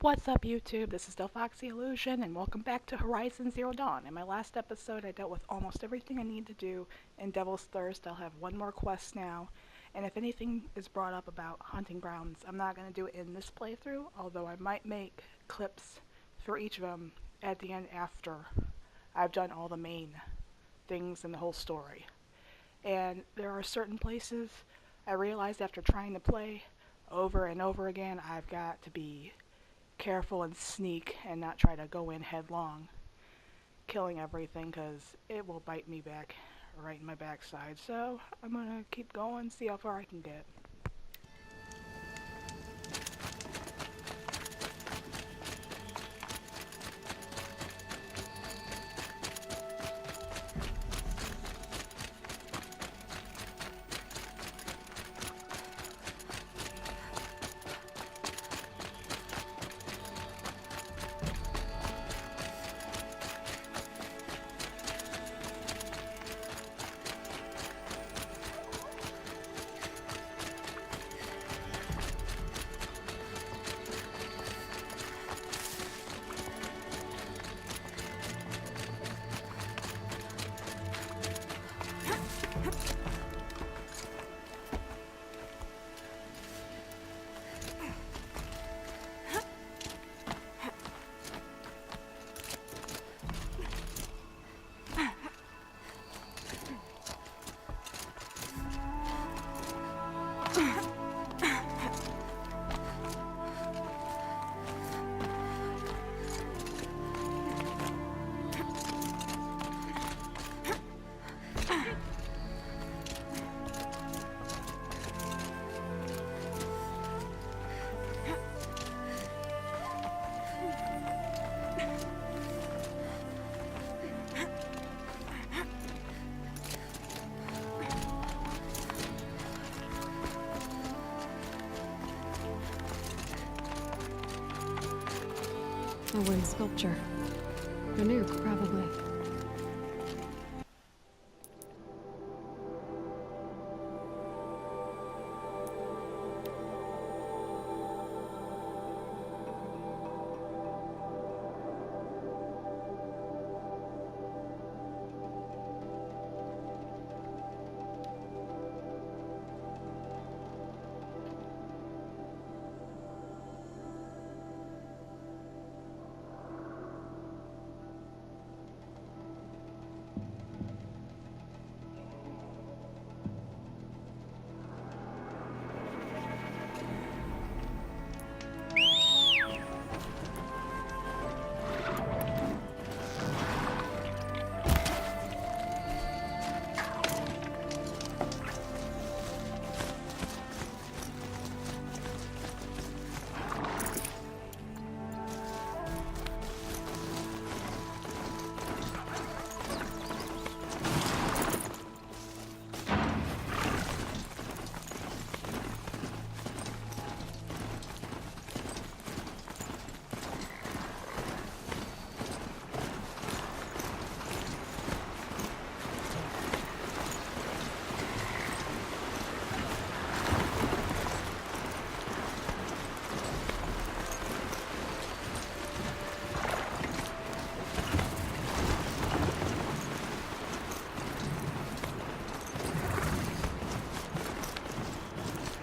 What's up, YouTube? This is Delphoxy Illusion, and welcome back to Horizon Zero Dawn. In my last episode, I dealt with almost everything I need to do in Devil's Thirst. I'll have one more quest now, and if anything is brought up about hunting grounds, I'm not going to do it in this playthrough, although I might make clips for each of them at the end after I've done all the main things in the whole story. And there are certain places I realized after trying to play over and over again, I've got to be careful and sneak and not try to go in headlong, killing everything, because it will bite me back right in my backside. So I'm gonna keep going, see how far I can get. A wind sculpture. Manure, probably.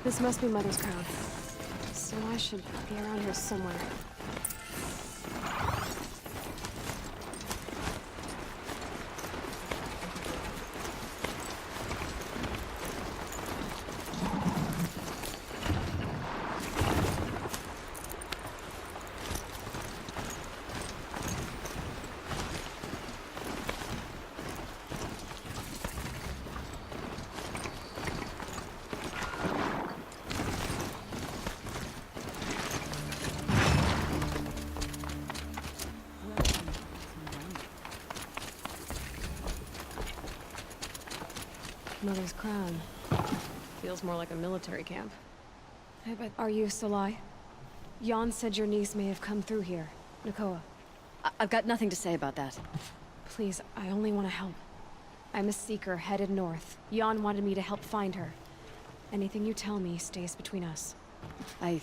This must be Mother's crown. So I should be around here somewhere. Mother's crown. Feels more like a military camp. Hey, but are you Salai? Jan said your niece may have come through here. Nakoa. I've got nothing to say about that. Please, I only want to help. I'm a seeker headed north. Jan wanted me to help find her. Anything you tell me stays between us. I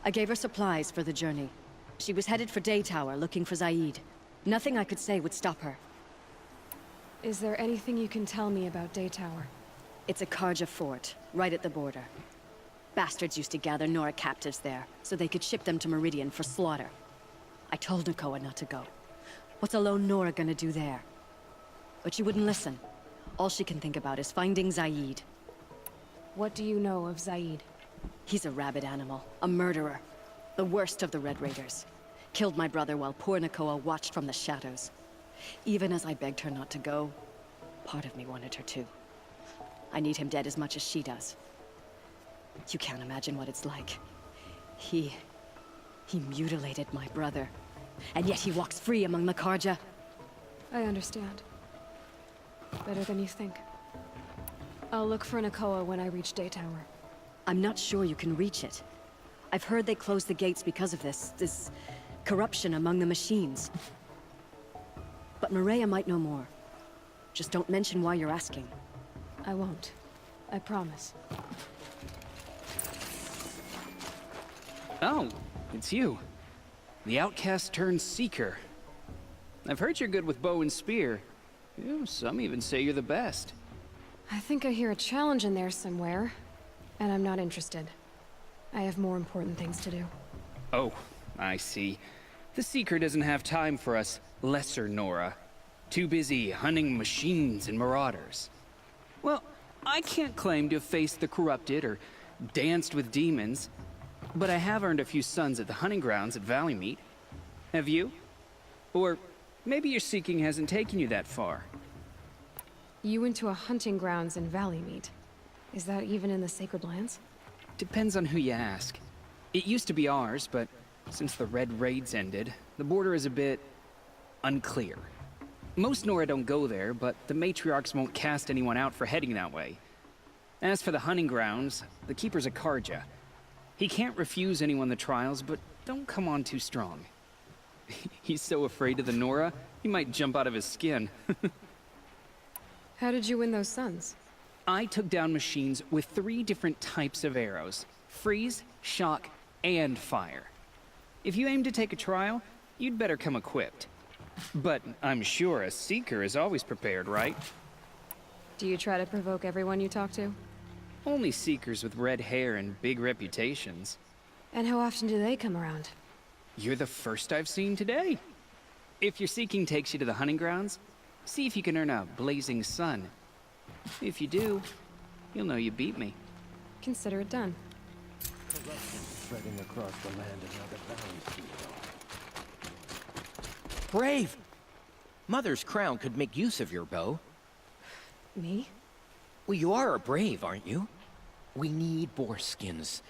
I gave her supplies for the journey. She was headed for Daytower, looking for Zaid. Nothing I could say would stop her. Is there anything you can tell me about Daytower? It's a Karja fort, right at the border. Bastards used to gather Nora captives there, so they could ship them to Meridian for slaughter. I told Nakoa not to go. What's a lone Nora gonna do there? But she wouldn't listen. All she can think about is finding Zaid. What do you know of Zaid? He's a rabid animal, a murderer. The worst of the Red Raiders. Killed my brother while poor Nakoa watched from the shadows. Even as I begged her not to go, part of me wanted her to. I need him dead as much as she does. You can't imagine what it's like. He mutilated my brother. And yet he walks free among the Karja. I understand. Better than you think. I'll look for Nakoa when I reach Daytower. I'm not sure you can reach it. I've heard they closed the gates because of this corruption among the machines. But Maria might know more. Just don't mention why you're asking. I won't. I promise. Oh, it's you. The outcast turned seeker. I've heard you're good with bow and spear. Some even say you're the best. I think I hear a challenge in there somewhere, and I'm not interested. I have more important things to do. Oh, I see. The Seeker doesn't have time for us lesser Nora. Too busy hunting machines and marauders. Well, I can't claim to have faced the corrupted or danced with demons, but I have earned a few sons at the hunting grounds at Valleymeet. Have you? Or maybe your seeking hasn't taken you that far. You went to a hunting grounds in Valleymeet. Is that even in the Sacred Lands? Depends on who you ask. It used to be ours, but since the Red Raids ended, the border is a bit unclear. Most Nora don't go there, but the matriarchs won't cast anyone out for heading that way. As for the hunting grounds, the keeper's a Karja. He can't refuse anyone the trials, but don't come on too strong. He's so afraid of the Nora, he might jump out of his skin. How did you win those sons? I took down machines with 3 different types of arrows: freeze, shock, and fire. If you aim to take a trial, you'd better come equipped. But I'm sure a seeker is always prepared, right? Do you try to provoke everyone you talk to? Only seekers with red hair and big reputations. And how often do they come around? You're the first I've seen today. If your seeking takes you to the hunting grounds, see if you can earn a blazing sun. If you do, you'll know you beat me. Consider it done. Corruption spreading across the land and other valleys. Brave! Mother's crown could make use of your bow. Me? Well, you are a brave, aren't you? We need boar skins.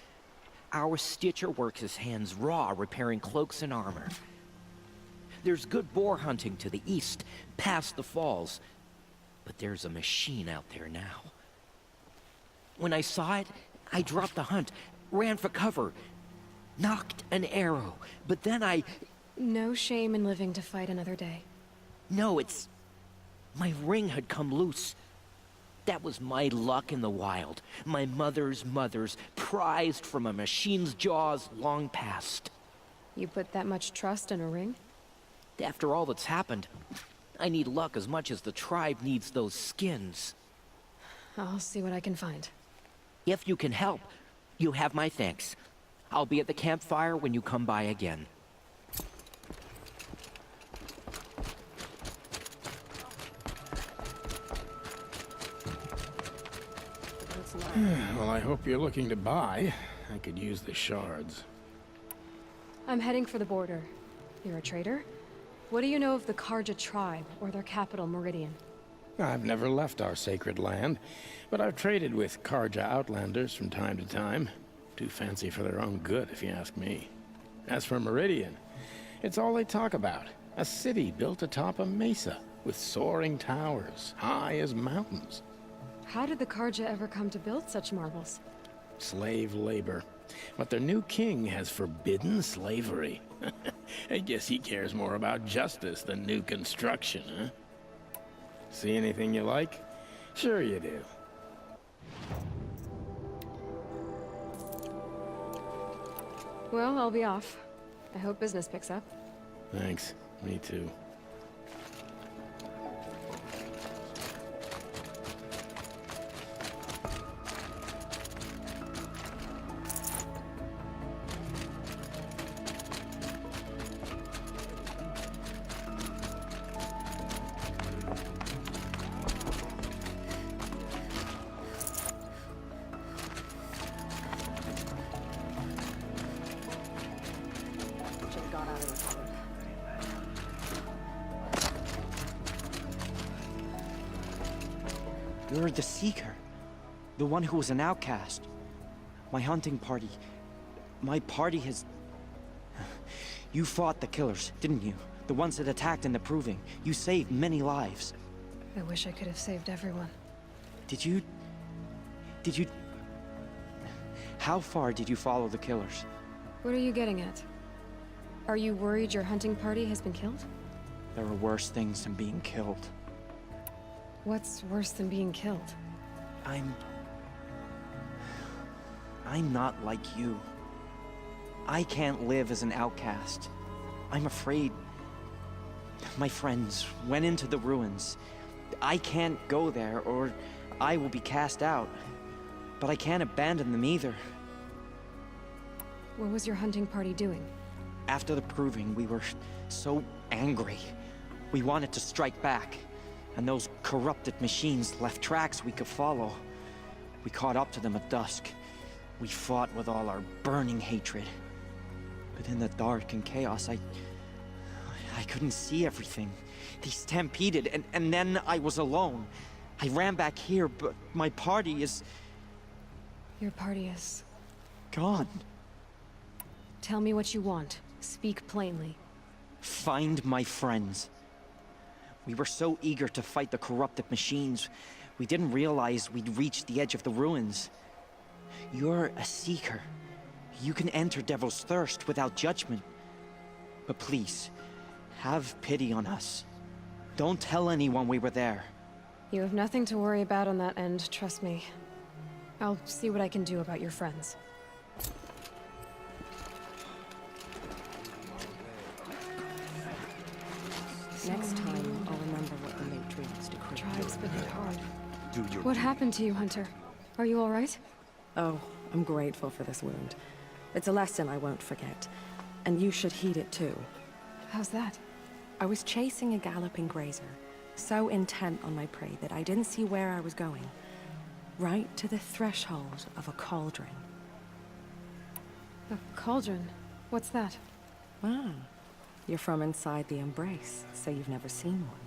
Our stitcher works his hands raw repairing cloaks and armor. There's good boar hunting to the east, past the falls. But there's a machine out there now. When I saw it, I dropped the hunt, ran for cover, knocked an arrow, but then No shame in living to fight another day. No, it's... my ring had come loose. That was my luck in the wild. My mother's prized from a machine's jaws long past. You put that much trust in a ring? After all that's happened, I need luck as much as the tribe needs those skins. I'll see what I can find. If you can help, you have my thanks. I'll be at the campfire when you come by again. Well, I hope you're looking to buy. I could use the shards. I'm heading for the border. You're a trader? What do you know of the Karja tribe, or their capital, Meridian? I've never left our sacred land, but I've traded with Karja outlanders from time to time. Too fancy for their own good, if you ask me. As for Meridian, it's all they talk about. A city built atop a mesa, with soaring towers, high as mountains. How did the Karja ever come to build such marvels? Slave labor. But their new king has forbidden slavery. I guess he cares more about justice than new construction, huh? See anything you like? Sure you do. Well, I'll be off. I hope business picks up. Thanks. Me too. Should've got out of this one. You're the Seeker. The one who was an outcast. My hunting party. My party has... You fought the killers, didn't you? The ones that attacked in the Proving. You saved many lives. I wish I could have saved everyone. Did you... How far did you follow the killers? What are you getting at? Are you worried your hunting party has been killed? There are worse things than being killed. What's worse than being killed? I'm not like you. I can't live as an outcast. I'm afraid... My friends went into the ruins. I can't go there, or I will be cast out. But I can't abandon them either. What was your hunting party doing? After the Proving, we were so angry. We wanted to strike back. And those corrupted machines left tracks we could follow. We caught up to them at dusk. We fought with all our burning hatred. But in the dark and chaos, I couldn't see everything. They stampeded, and then I was alone. I ran back here, but my party is... Your party is... gone. Tell me what you want. Speak plainly. Find my friends. We were so eager to fight the corrupted machines, we didn't realize we'd reached the edge of the ruins. You're a Seeker. You can enter Devil's Thirst without judgment. But please, have pity on us. Don't tell anyone we were there. You have nothing to worry about on that end, trust me. I'll see what I can do about your friends. Next time, I'll remember what the matriarchs decreed. Tribe's been hit hard. Do your What happened to you, Hunter? Are you all right? Oh, I'm grateful for this wound. It's a lesson I won't forget. And you should heed it too. How's that? I was chasing a galloping grazer, so intent on my prey that I didn't see where I was going. Right to the threshold of a cauldron. A cauldron? What's that? Ah, you're from inside the Embrace, so you've never seen one.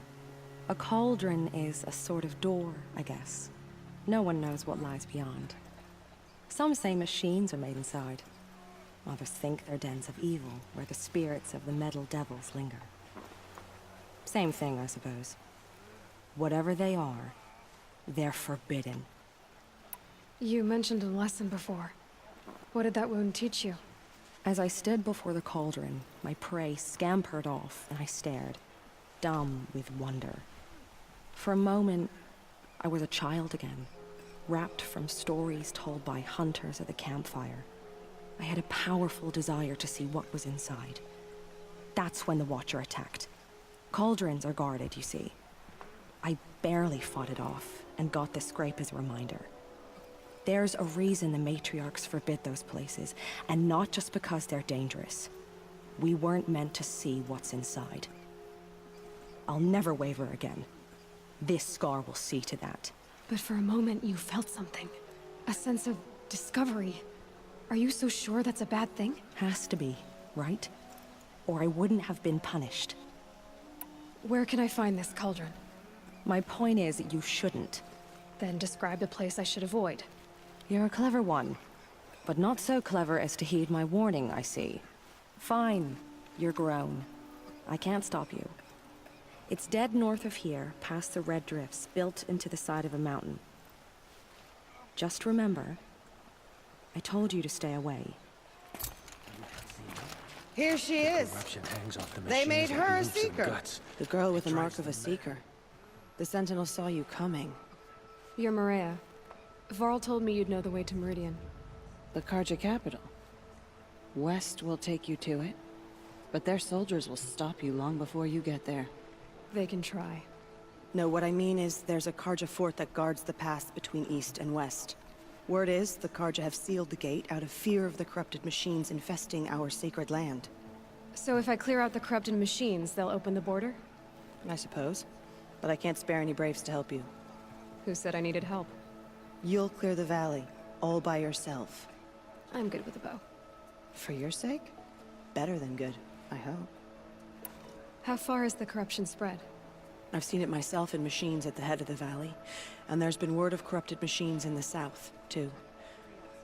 A cauldron is a sort of door, I guess. No one knows what lies beyond. Some say machines are made inside. Others think they're dens of evil, where the spirits of the metal devils linger. Same thing, I suppose. Whatever they are, they're forbidden. You mentioned a lesson before. What did that wound teach you? As I stood before the cauldron, my prey scampered off, and I stared, dumb with wonder. For a moment, I was a child again, wrapped from stories told by hunters at the campfire. I had a powerful desire to see what was inside. That's when the Watcher attacked. Cauldrons are guarded, you see. I barely fought it off, and got the scrape as a reminder. There's a reason the matriarchs forbid those places, and not just because they're dangerous. We weren't meant to see what's inside. I'll never waver again. This scar will see to that. But for a moment you felt something. A sense of discovery. Are you so sure that's a bad thing? Has to be, right? Or I wouldn't have been punished. Where can I find this cauldron? My point is, you shouldn't. Then describe the place I should avoid. You're a clever one. But not so clever as to heed my warning, I see. Fine. You're grown. I can't stop you. It's dead north of here, past the red drifts, built into the side of a mountain. Just remember, I told you to stay away. Here she is. corruption hangs off the They made machines like her a roots and seeker. guts. The girl with the It mark drives of a them mad. seeker. The Sentinel saw you coming. You're Maria. Varl told me you'd know the way to Meridian. The Karja capital. West will take you to it, but their soldiers will stop you long before you get there. They can try. No, what I mean is there's a Karja fort that guards the pass between East and West. Word is, the Karja have sealed the gate out of fear of the corrupted machines infesting our sacred land. So if I clear out the corrupted machines, they'll open the border? I suppose. But I can't spare any braves to help you. Who said I needed help? You'll clear the valley, all by yourself. I'm good with a bow. For your sake? Better than good, I hope. How far is the corruption spread? I've seen it myself in machines at the head of the valley, and there's been word of corrupted machines in the south, too.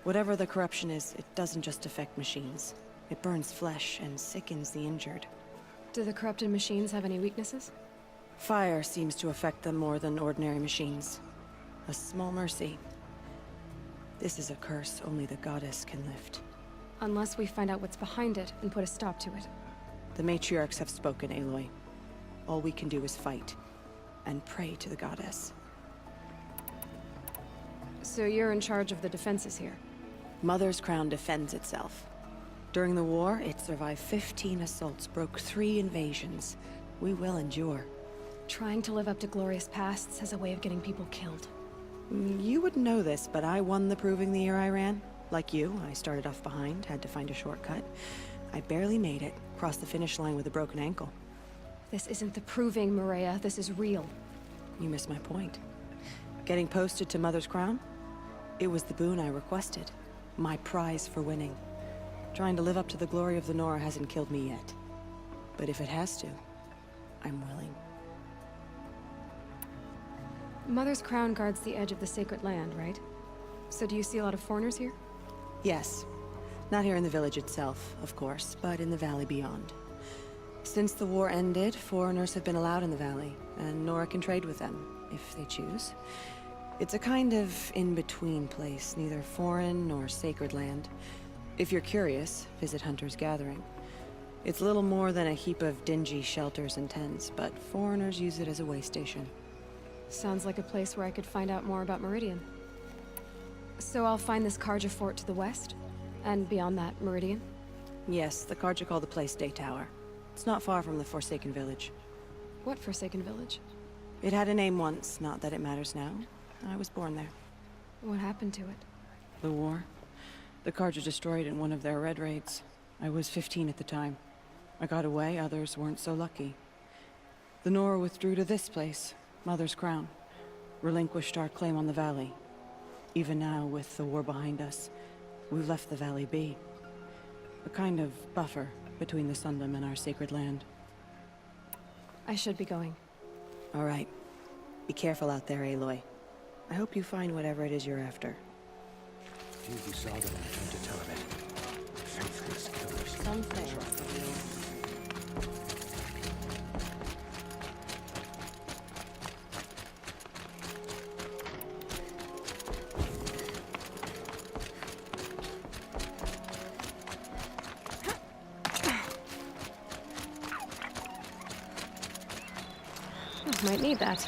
Whatever the corruption is, it doesn't just affect machines. It burns flesh and sickens the injured. Do the corrupted machines have any weaknesses? Fire seems to affect them more than ordinary machines. A small mercy. This is a curse only the goddess can lift. Unless we find out what's behind it and put a stop to it. The matriarchs have spoken, Aloy. All we can do is fight, and pray to the goddess. So you're in charge of the defenses here? Mother's Crown defends itself. During the war, it survived 15 assaults, broke 3 invasions. We will endure. Trying to live up to glorious pasts has a way of getting people killed. You wouldn't know this, but I won the proving the year I ran. Like you, I started off behind, had to find a shortcut. I barely made it, crossed the finish line with a broken ankle. This isn't the proving, Maria. This is real. You missed my point. Getting posted to Mother's Crown? It was the boon I requested. My prize for winning. Trying to live up to the glory of the Nora hasn't killed me yet. But if it has to, I'm willing. Mother's Crown guards the edge of the sacred land, right? So do you see a lot of foreigners here? Yes. Not here in the village itself, of course, but in the valley beyond. Since the war ended, foreigners have been allowed in the valley, and Nora can trade with them, if they choose. It's a kind of in-between place, neither foreign nor sacred land. If you're curious, visit Hunter's Gathering. It's little more than a heap of dingy shelters and tents, but foreigners use it as a way station. Sounds like a place where I could find out more about Meridian. So I'll find this Karja fort to the west? And beyond that, Meridian? Yes, the Karja call the place Daytower. It's not far from the Forsaken Village. What Forsaken Village? It had a name once, not that it matters now. I was born there. What happened to it? The war. The Karja destroyed in one of their red raids. I was 15 at the time. I got away, others weren't so lucky. The Nora withdrew to this place, Mother's Crown. Relinquished our claim on the valley. Even now, with the war behind us, we've left the valley be. A kind of buffer between the Sundom and our sacred land. I should be going. All right. Be careful out there, Aloy. I hope you find whatever it is you're after. You saw them and came to tell of it. Faithless killers. Something. Might need that.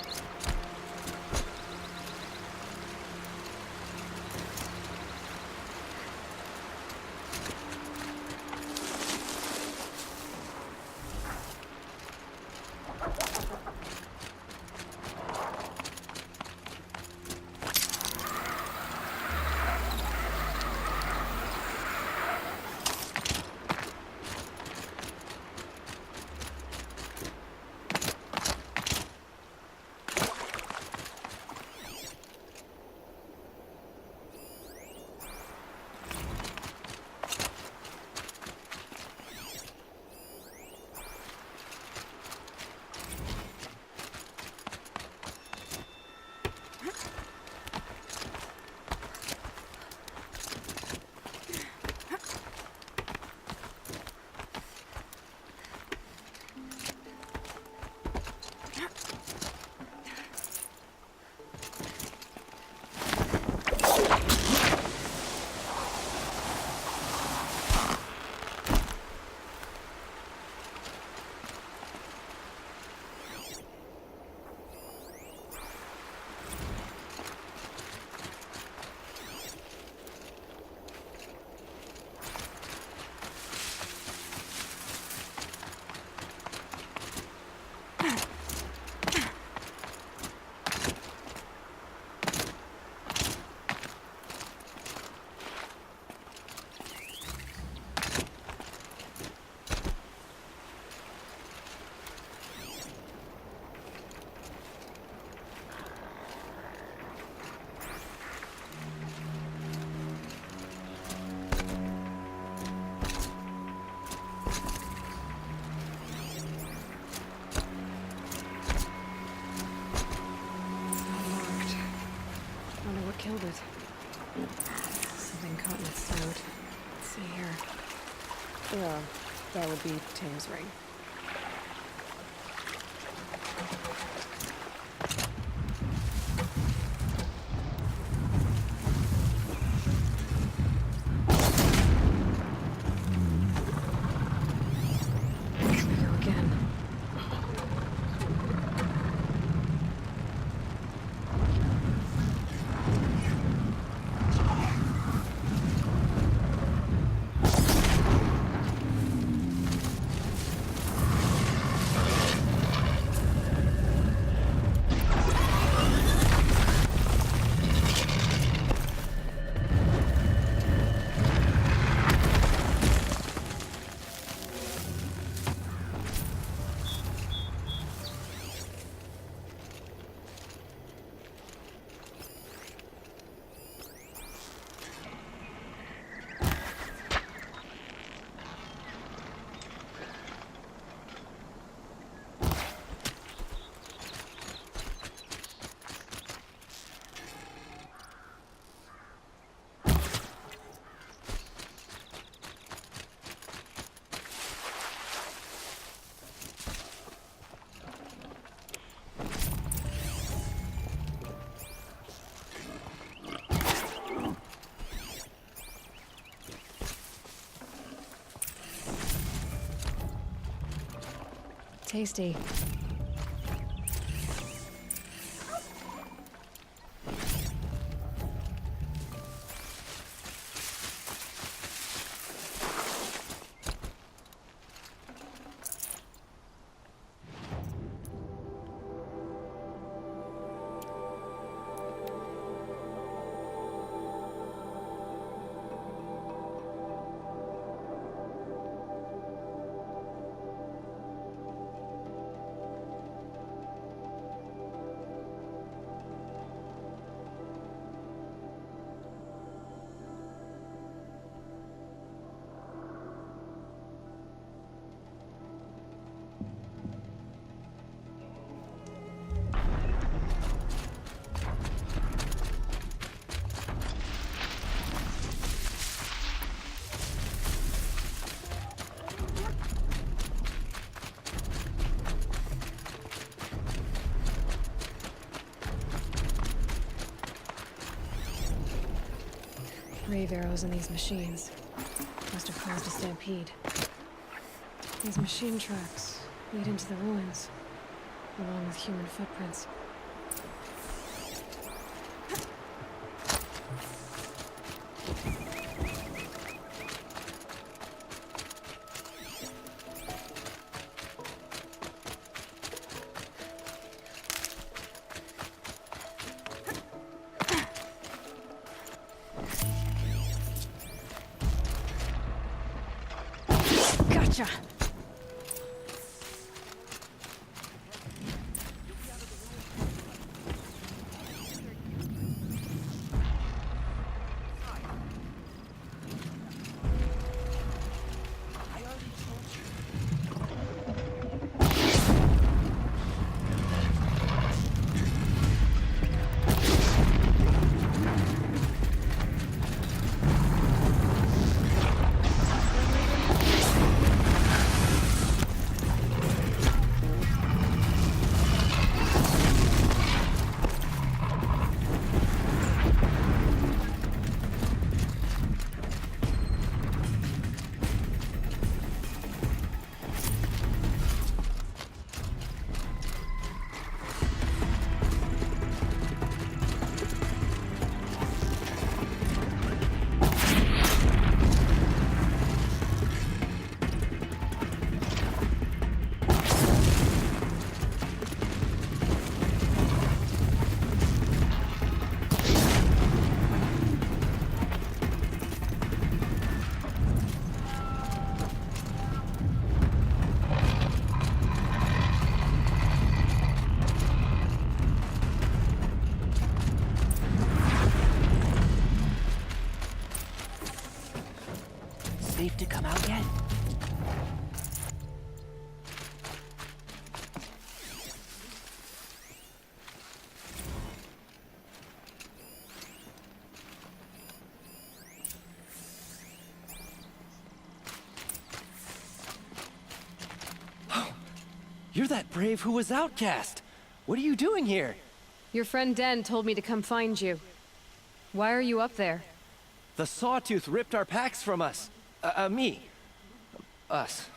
That would be Tim's ring. Here we go again. Tasty. Grave arrows in these machines must have caused a stampede. These machine tracks lead into the ruins, along with human footprints. Gotcha! You're that brave who was outcast. What are you doing here? Your friend Den told me to come find you. Why are you up there? The Sawtooth ripped our packs from us. Me. Us.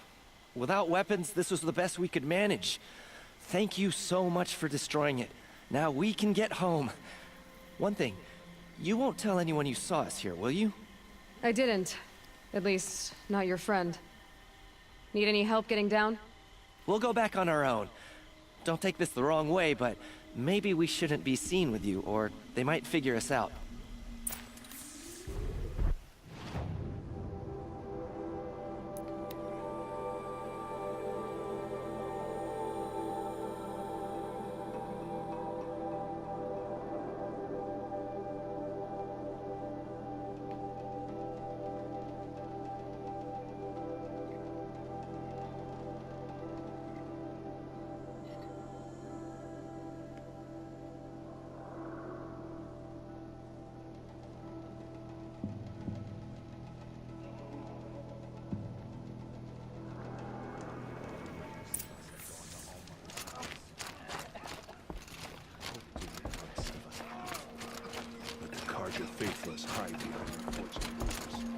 Without weapons, this was the best we could manage. Thank you so much for destroying it. Now we can get home. One thing, you won't tell anyone you saw us here, will you? I didn't. At least, not your friend. Need any help getting down? We'll go back on our own. Don't take this the wrong way, but maybe we shouldn't be seen with you, or they might figure us out.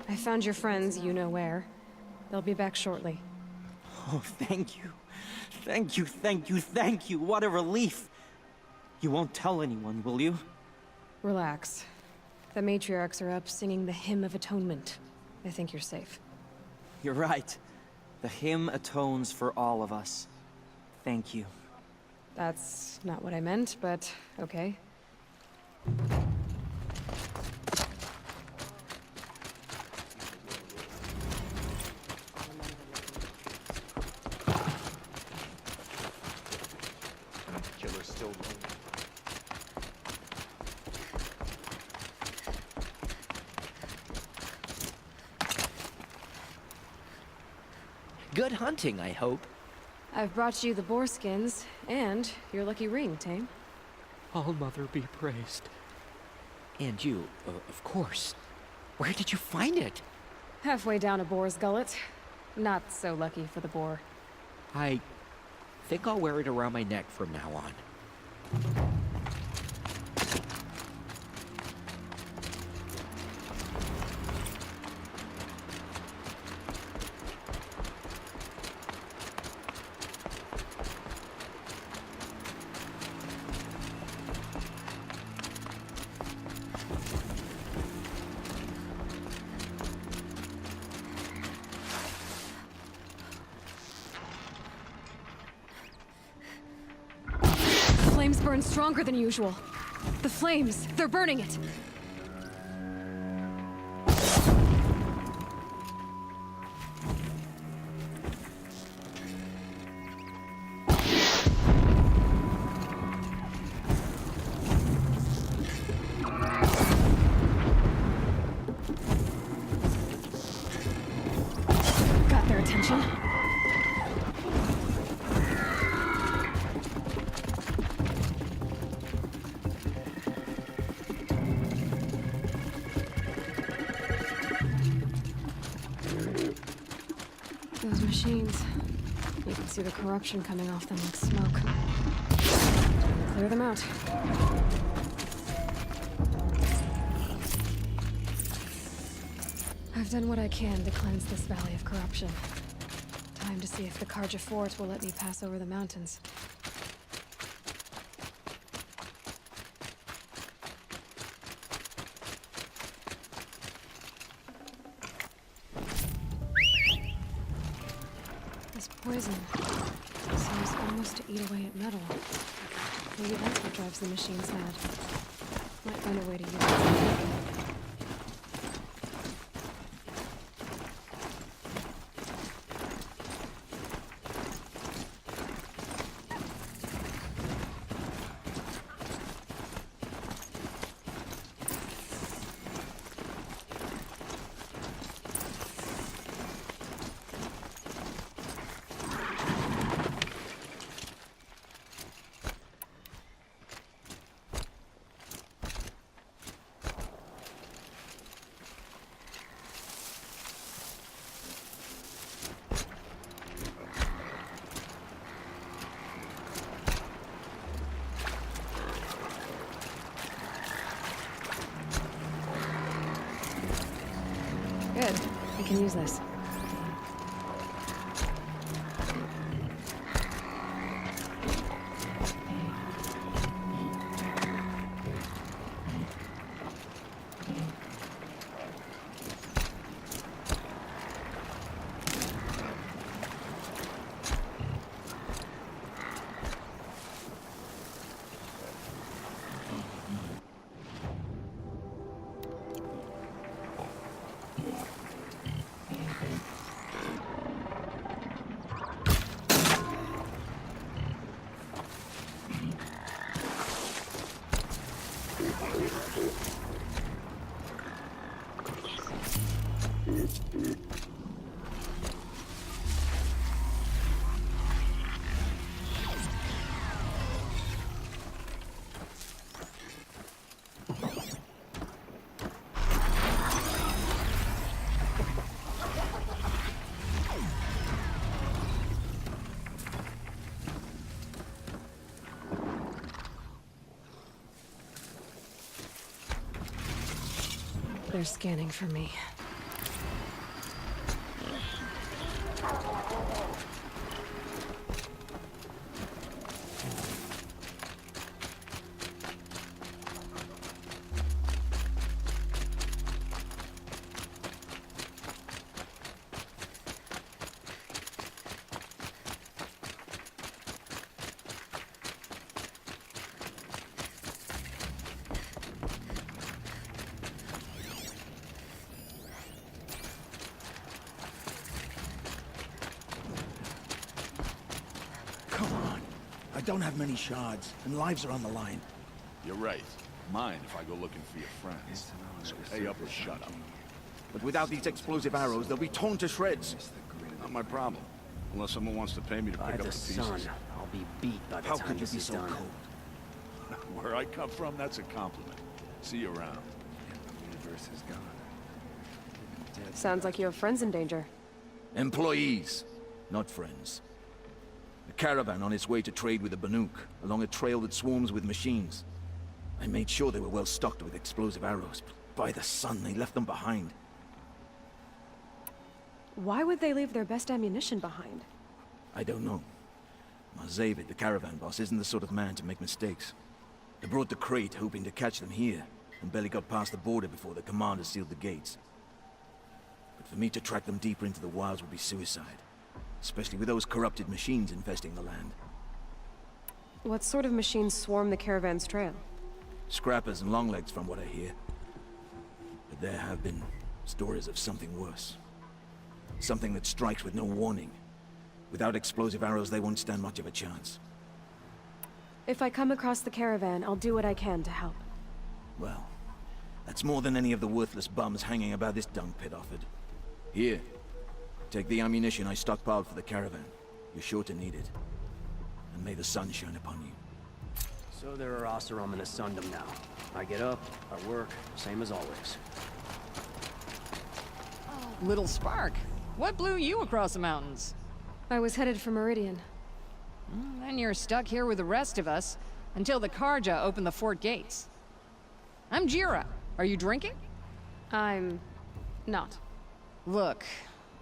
I found your friends, you know where. They'll be back shortly. Oh, thank you. Thank you, thank you, thank you. What a relief. You won't tell anyone, will you? Relax. The matriarchs are up singing the Hymn of Atonement. I think you're safe. You're right. The hymn atones for all of us. Thank you. That's not what I meant, but okay. Good hunting, I hope. I've brought you the boar skins, and your lucky ring, Tame. All-Mother be praised. And you, of course. Where did you find it? Halfway down a boar's gullet. Not so lucky for the boar. I think I'll wear it around my neck from now on. The flames burn stronger than usual. The flames, they're burning it. Got their attention. Those machines. You can see the corruption coming off them like smoke. Clear them out. I've done what I can to cleanse this valley of corruption. Time to see if the Karja Fort will let me pass over the mountains. This poison seems almost to eat away at metal. Maybe that's what drives the machines mad. Might find a way to use it. can use this. They're scanning for me. Come on. I don't have many shards, and lives are on the line. You're right. Mine if I go looking for your friends. So pay up or shut up. But without these explosive arrows, they'll be torn to shreds. Not my problem. Unless someone wants to pay me to pick up the pieces. I'll be beat by the How time could you this be is so done. cold? Where I come from, that's a compliment. See you around. Sounds like you have friends in danger. Employees, not friends. A caravan on its way to trade with the Banuk, along a trail that swarms with machines. I made sure they were well stocked with explosive arrows, but by the sun, they left them behind. Why would they leave their best ammunition behind? I don't know. Marzavid, the caravan boss, isn't the sort of man to make mistakes. They brought the crate hoping to catch them here, and barely got past the border before the commander sealed the gates. But for me to track them deeper into the wilds would be suicide. Especially with those corrupted machines infesting the land. What sort of machines swarm the caravan's trail? Scrappers and longlegs from what I hear. But there have been stories of something worse. Something that strikes with no warning. Without explosive arrows, they won't stand much of a chance. If I come across the caravan, I'll do what I can to help. Well, that's more than any of the worthless bums hanging about this dung pit offered. Here, take the ammunition I stockpiled for the caravan. You're sure to need it. And may the sun shine upon you. So there are Oseram in a Sundom now. I get up, I work, same as always. Little spark, what blew you across the mountains? I was headed for Meridian. Then you're stuck here with the rest of us until the Karja open the fort gates. I'm Jira. Are you drinking? I'm... not. Look,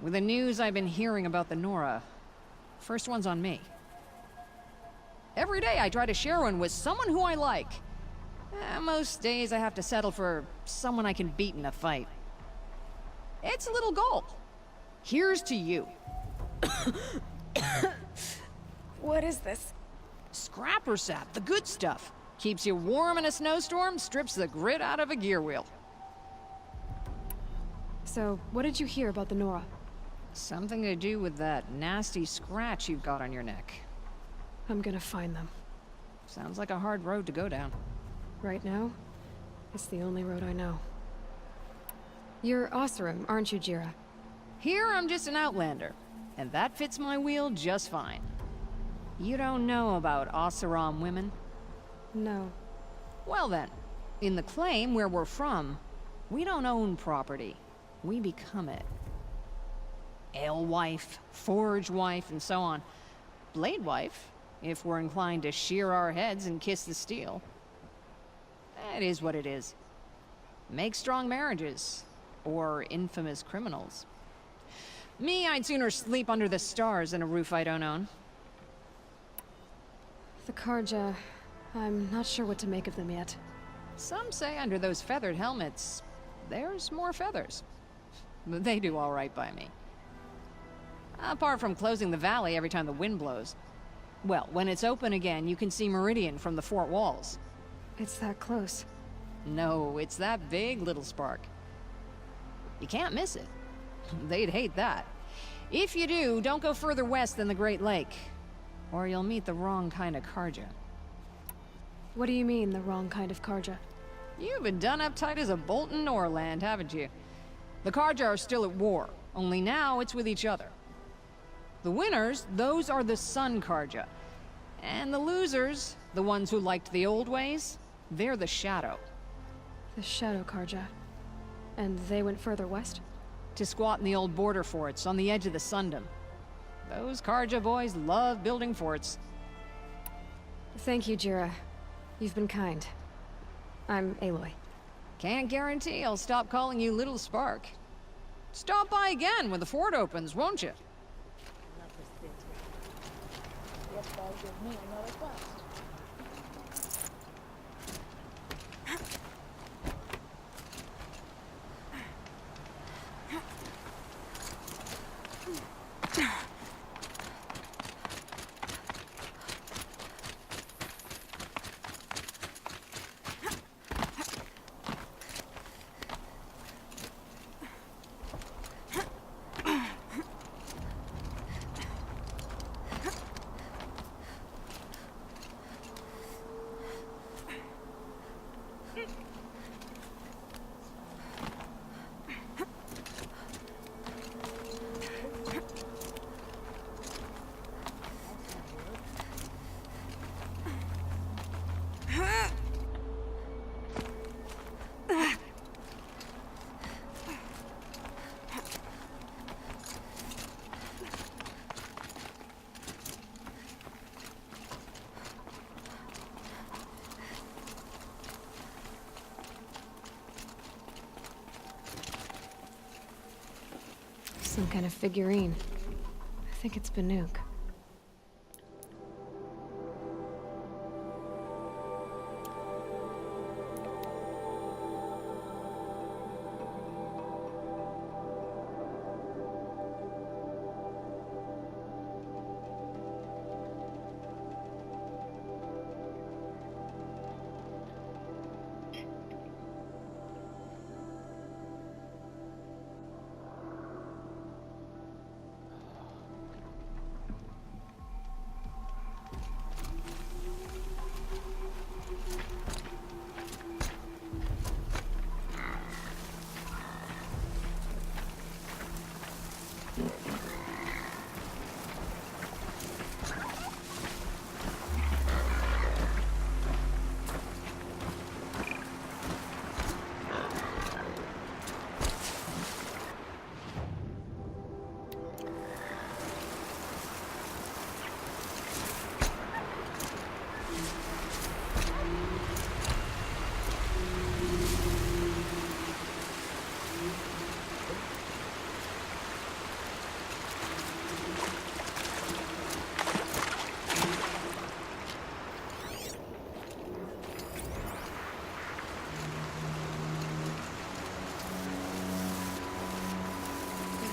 with the news I've been hearing about the Nora, first one's on me. Every day I try to share one with someone who I like. Most days I have to settle for someone I can beat in a fight. It's a little goal. Here's to you. What is this? Scrapper sap, the good stuff. Keeps you warm in a snowstorm, strips the grit out of a gear wheel. So, what did you hear about the Nora? Something to do with that nasty scratch you've got on your neck. I'm gonna find them. Sounds like a hard road to go down. Right now, it's the only road I know. You're Oseram, aren't you, Jira? Here I'm just an outlander, and that fits my wheel just fine. You don't know about Oseram women? No. Well then, in the claim where we're from, we don't own property. We become it. Alewife, Forge wife, and so on. Blade wife, if we're inclined to shear our heads and kiss the steel. That is what it is. Make strong marriages, or infamous criminals. Me, I'd sooner sleep under the stars than a roof I don't own. The Karja... I'm not sure what to make of them yet. Some say under those feathered helmets, there's more feathers. But they do all right by me. Apart from closing the valley every time the wind blows. Well, when it's open again, you can see Meridian from the fort walls. It's that close. No, it's that big little spark. You can't miss it. They'd hate that. If you do, don't go further west than the Great Lake, or you'll meet the wrong kind of Karja. What do you mean, the wrong kind of Karja? You've been done up tight as a bolt in Norland, haven't you? The Karja are still at war, only now it's with each other. The winners, those are the Sun Karja. And the losers, the ones who liked the old ways, they're the Shadow. The Shadow Karja. And they went further west? To squat in the old border forts on the edge of the Sundom. Those Karja boys love building forts. Thank you, Jira. You've been kind. I'm Aloy. Can't guarantee I'll stop calling you Little Spark. Stop by again when the fort opens, won't you? Yes, that'll give me another quest. Some kind of figurine. I think it's Banuk.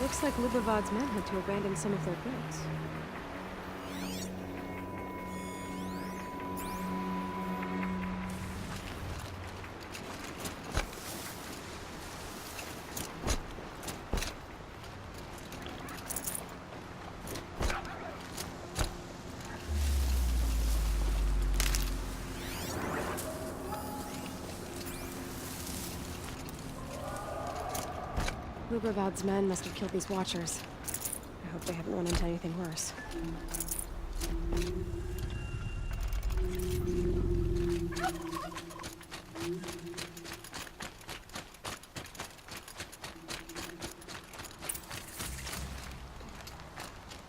Looks like Lubavad's men had to abandon some of their goods. Lubavad's men must have killed these Watchers. I hope they haven't run into anything worse.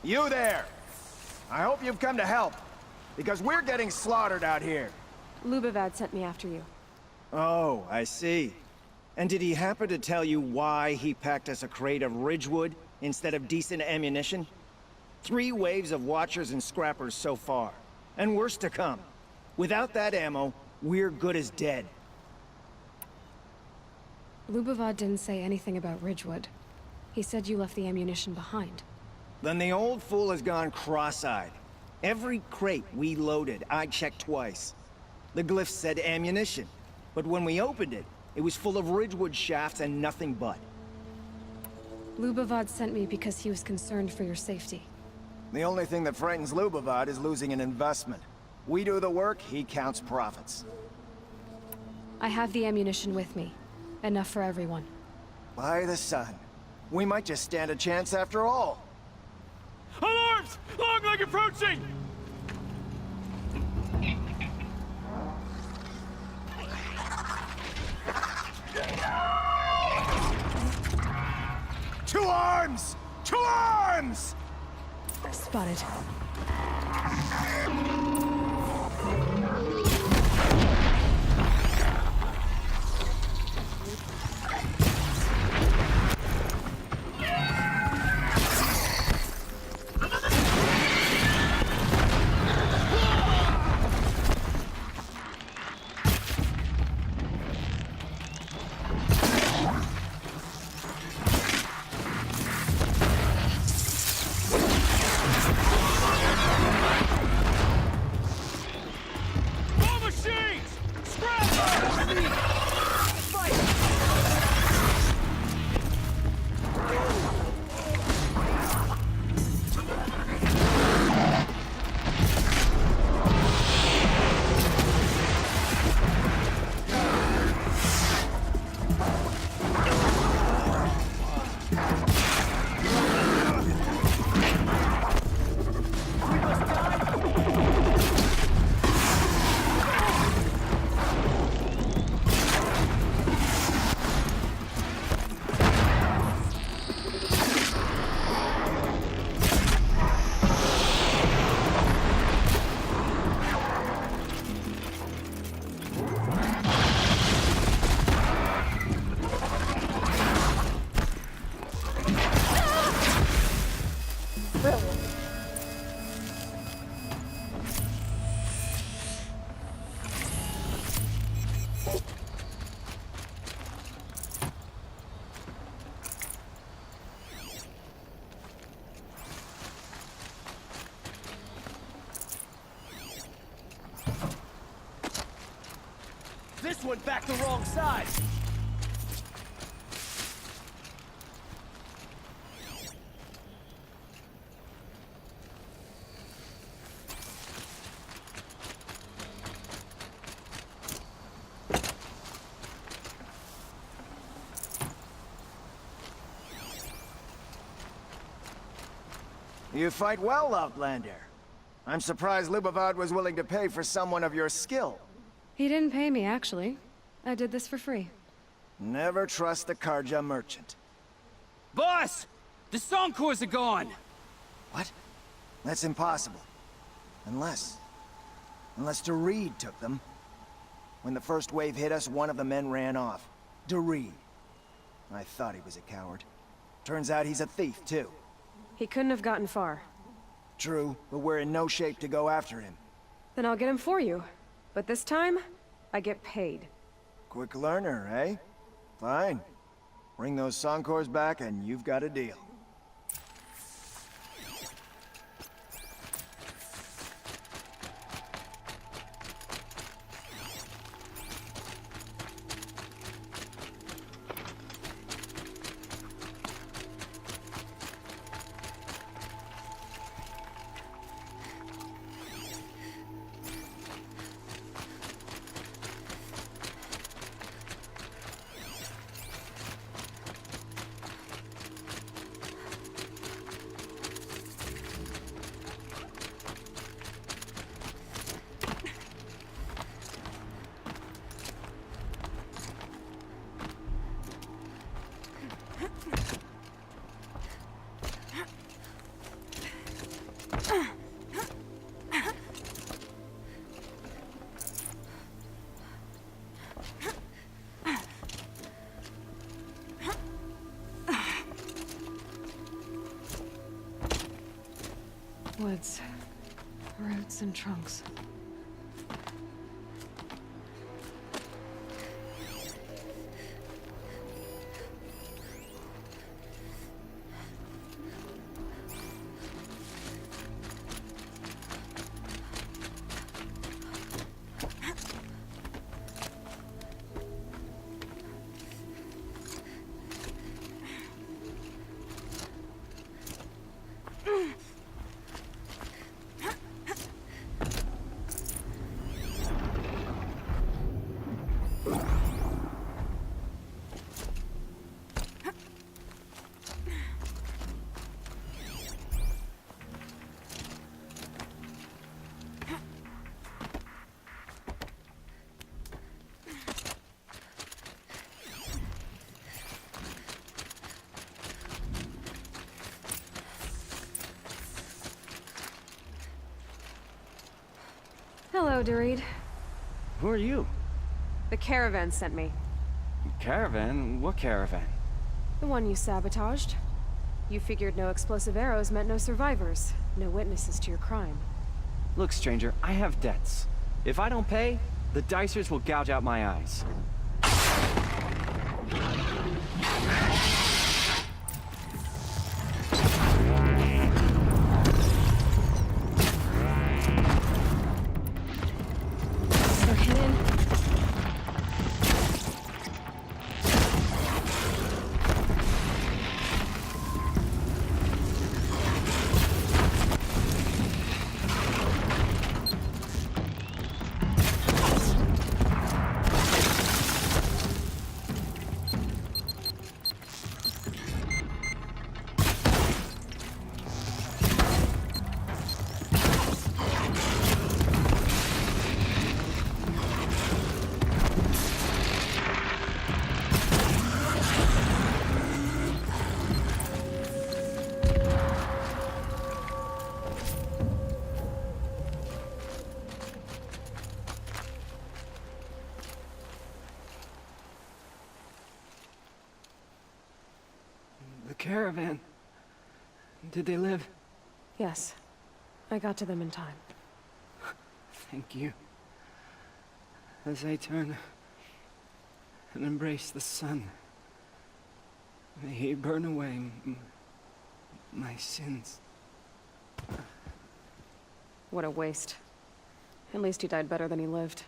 You there! I hope you've come to help, because we're getting slaughtered out here. Lubavad sent me after you. Oh, I see. And did he happen to tell you why he packed us a crate of Ridgewood instead of decent ammunition? 3 waves of Watchers and Scrappers so far, and worse to come. Without that ammo, we're good as dead. Lubavad didn't say anything about Ridgewood. He said you left the ammunition behind. Then the old fool has gone cross-eyed. Every crate we loaded, I checked twice. The glyph said ammunition, but when we opened it, it was full of Ridgewood shafts and nothing but. Lubavad sent me because he was concerned for your safety. The only thing that frightens Lubavad is losing an investment. We do the work, he counts profits. I have the ammunition with me. Enough for everyone. By the sun. We might just stand a chance after all. Alarms! Longleg approaching! Two arms! Two arms! Spotted. This went back the wrong side! You fight well, Outlander. I'm surprised Lubavad was willing to pay for someone of your skill. He didn't pay me, actually. I did this for free. Never trust the Karja merchant. Boss! The Songcores are gone! What? That's impossible. Unless Doreed took them. When the first wave hit us, one of the men ran off. Doreed. I thought he was a coward. Turns out he's a thief, too. He couldn't have gotten far. True, but we're in no shape to go after him. Then I'll get him for you. But this time, I get paid. Quick learner, eh? Fine. Bring those Songcores back and you've got a deal. woods. Roots and trunks. Hello, Doreed. Who are you? The caravan sent me. Caravan? What caravan? The one you sabotaged. You figured no explosive arrows meant no survivors. No witnesses to your crime. Look, stranger, I have debts. If I don't pay, the Dicers will gouge out my eyes. They're hidden. The caravan. Did they live? Yes. I got to them in time. Thank you. As I turn and embrace the sun, may he burn away my sins. What a waste. At least he died better than he lived.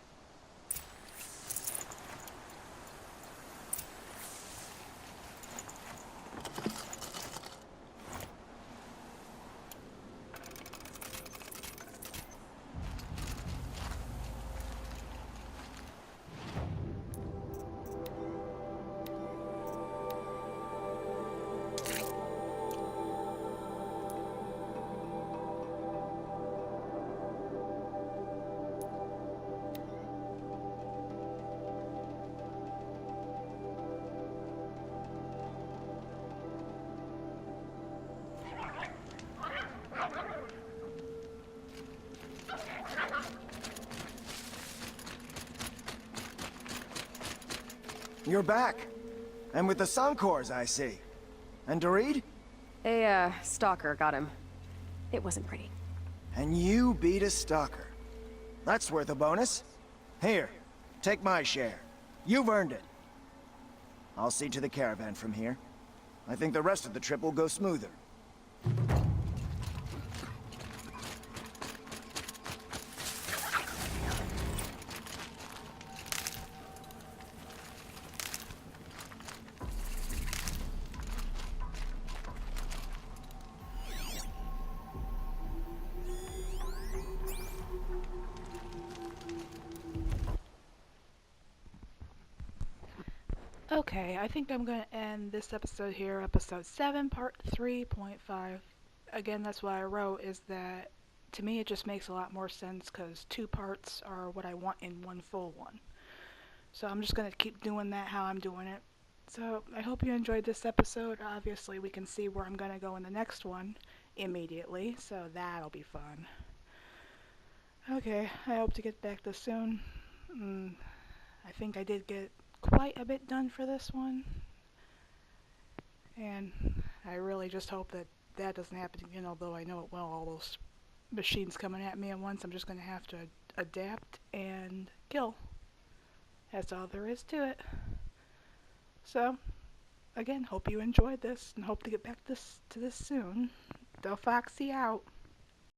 You're back. And with the Suncors, I see. And Doreed? A, stalker got him. It wasn't pretty. And you beat a stalker. That's worth a bonus. Here, take my share. You've earned it. I'll see to the caravan from here. I think the rest of the trip will go smoother. Okay, I think I'm going to end this episode here, episode 7, part 3.5. Again, that's what I wrote, is that to me it just makes a lot more sense because 2 parts are what I want in one full one. So I'm just going to keep doing that how I'm doing it. So I hope you enjoyed this episode. Obviously we can see where I'm going to go in the next one immediately, so that'll be fun. Okay, I hope to get back this soon. I think I did get quite a bit done for this one, and I really just hope that that doesn't happen again, although I know it will. All those machines coming at me at once. I'm just going to have to adapt and kill. That's all there is to it. So, again, hope you enjoyed this and hope to get back to this soon. Del Foxy out.